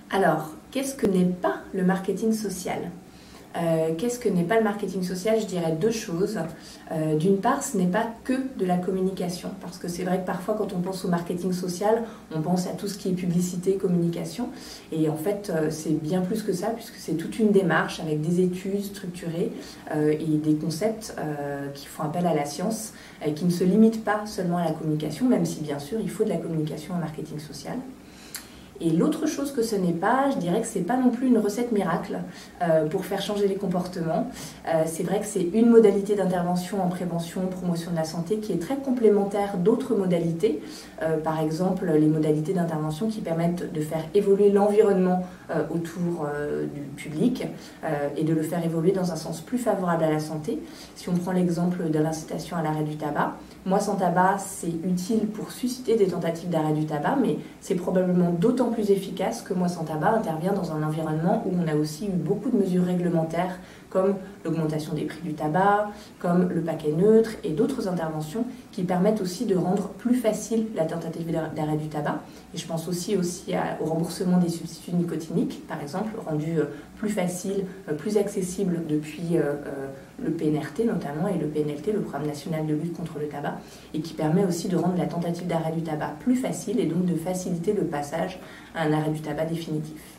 Alors, qu'est-ce que n'est pas le marketing social? Qu'est-ce que n'est pas le marketing social? Je dirais deux choses. D'une part, ce n'est pas que de la communication, parce que c'est vrai que parfois quand on pense au marketing social, on pense à tout ce qui est publicité, communication, et en fait c'est bien plus que ça, puisque c'est toute une démarche avec des études structurées et des concepts qui font appel à la science, qui ne se limitent pas seulement à la communication, même si bien sûr il faut de la communication en marketing social. Et l'autre chose que ce n'est pas, je dirais que c'est pas non plus une recette miracle pour faire changer les comportements. C'est vrai que c'est une modalité d'intervention en prévention, promotion de la santé qui est très complémentaire d'autres modalités. Par exemple, les modalités d'intervention qui permettent de faire évoluer l'environnement autour du public et de le faire évoluer dans un sens plus favorable à la santé. Si on prend l'exemple de l'incitation à l'arrêt du tabac, Moi sans tabac, c'est utile pour susciter des tentatives d'arrêt du tabac, mais c'est probablement d'autant plus efficace que Moi sans tabac intervient dans un environnement où on a aussi eu beaucoup de mesures réglementaires, comme l'augmentation des prix du tabac, comme le paquet neutre et d'autres interventions qui permettent aussi de rendre plus facile la tentative d'arrêt du tabac. Et je pense aussi au remboursement des substituts nicotiniques, par exemple, rendu plus facile, plus accessible depuis le PNRT notamment et le PNLT, le Programme national de lutte contre le tabac, et qui permet aussi de rendre la tentative d'arrêt du tabac plus facile et donc de faciliter le passage à un arrêt du tabac définitif.